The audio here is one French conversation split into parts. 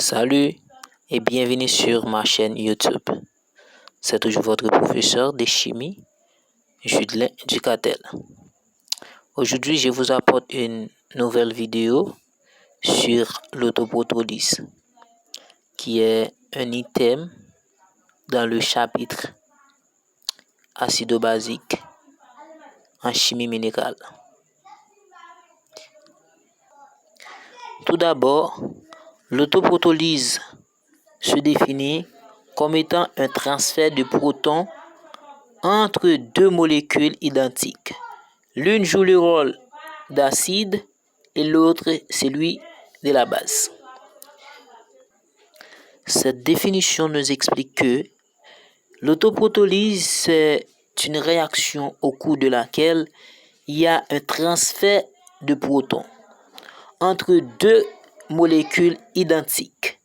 Salut et bienvenue sur ma chaîne YouTube. C'est toujours votre professeur de chimie, Judelin Ducatel. Aujourd'hui, je vous apporte une nouvelle vidéo sur l'autoprotolyse, qui est un item dans le chapitre acido-basique en chimie minérale. Tout d'abord, l'autoprotolyse se définit comme étant un transfert de protons entre deux molécules identiques. L'une joue le rôle d'acide et l'autre celui de la base. Cette définition nous explique que l'autoprotolyse, c'est une réaction au cours de laquelle il y a un transfert de protons entre deux molécules identiques.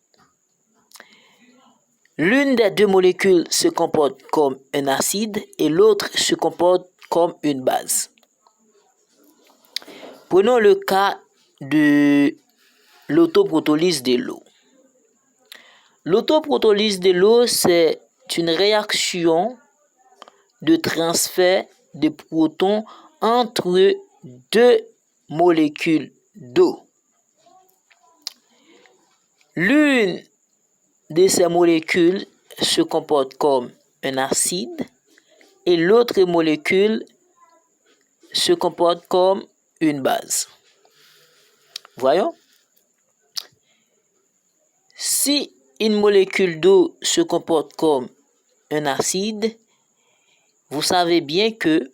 L'une des deux molécules se comporte comme un acide et l'autre se comporte comme une base. Prenons le cas de l'autoprotolyse de l'eau. L'autoprotolyse de l'eau, c'est une réaction de transfert de protons entre deux molécules d'eau. L'une de ces molécules se comporte comme un acide et l'autre molécule se comporte comme une base. Voyons. Si une molécule d'eau se comporte comme un acide, vous savez bien que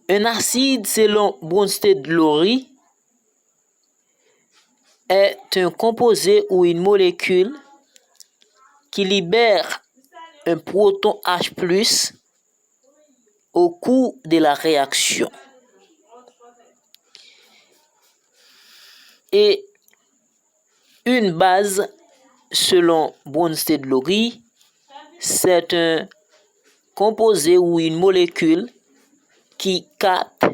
un acide, selon Bronsted-Lowry, est un composé ou une molécule qui libère un proton H+ au cours de la réaction. Et une base, selon Bronsted-Lowry, c'est un composé ou une molécule qui capte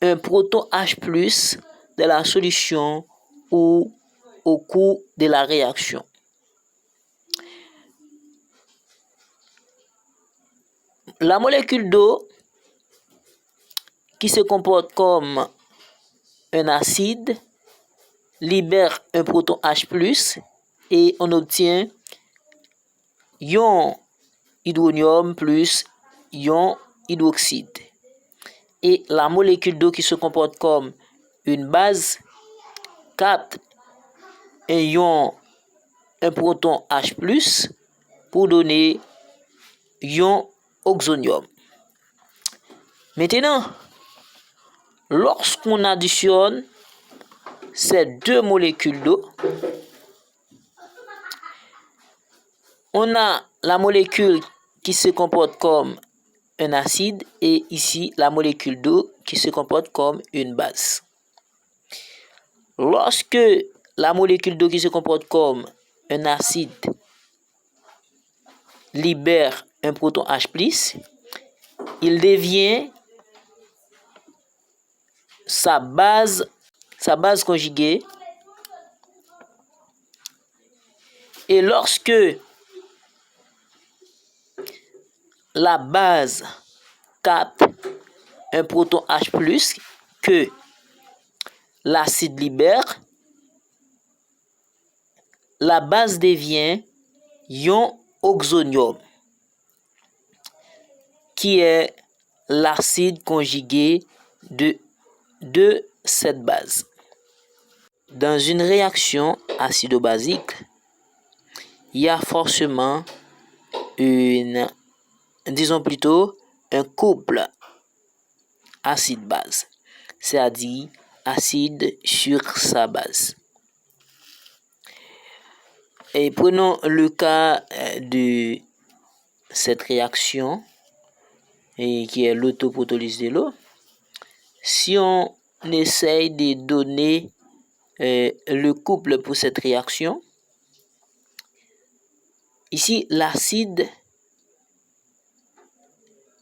un proton H+ de la solution ou au cours de la réaction. La molécule d'eau qui se comporte comme un acide libère un proton H+ et on obtient ion hydronium plus ion hydroxyde. Et la molécule d'eau qui se comporte comme une base capte un proton H+ pour donner ion oxonium. Maintenant, lorsqu'on additionne ces deux molécules d'eau, on a la molécule qui se comporte comme un acide et ici la molécule d'eau qui se comporte comme une base. Lorsque la molécule d'eau qui se comporte comme un acide libère un proton H+, il devient sa base conjuguée. Et lorsque la base capte un proton H+ que l'acide libère, la base devient ion oxonium, qui est l'acide conjugué de cette base. Dans une réaction acido-basique, il y a forcément un couple acide-base, c'est-à-dire acide sur sa base. Et prenons le cas de cette réaction qui est l'autoprotolyse de l'eau. Si on essaye de donner le couple pour cette réaction, ici l'acide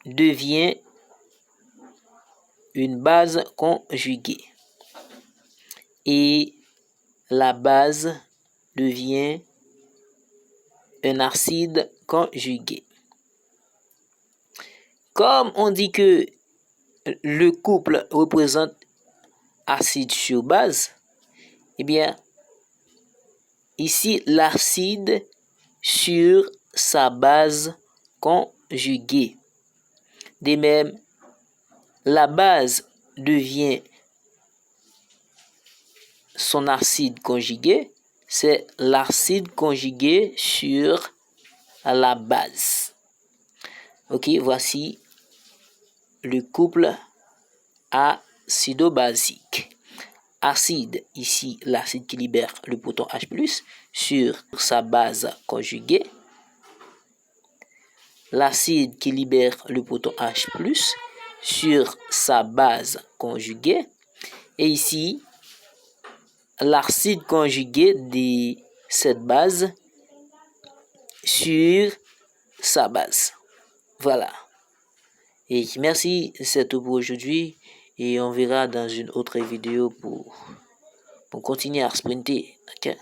devient une base conjuguée et la base devient un acide conjugué. Comme on dit que le couple représente acide sur base, eh bien, ici, l'acide sur sa base conjuguée. De même, la base devient son acide conjugué, c'est l'acide conjugué sur la base. Ok, voici le couple acido-basique. Acide, ici l'acide qui libère le proton H+, sur sa base conjuguée. L'acide qui libère le proton H+, sur sa base conjuguée. Et ici, l'acide conjugué de cette base sur sa base. Voilà. Et merci, c'est tout pour aujourd'hui. Et on verra dans une autre vidéo pour continuer à sprinter. Okay?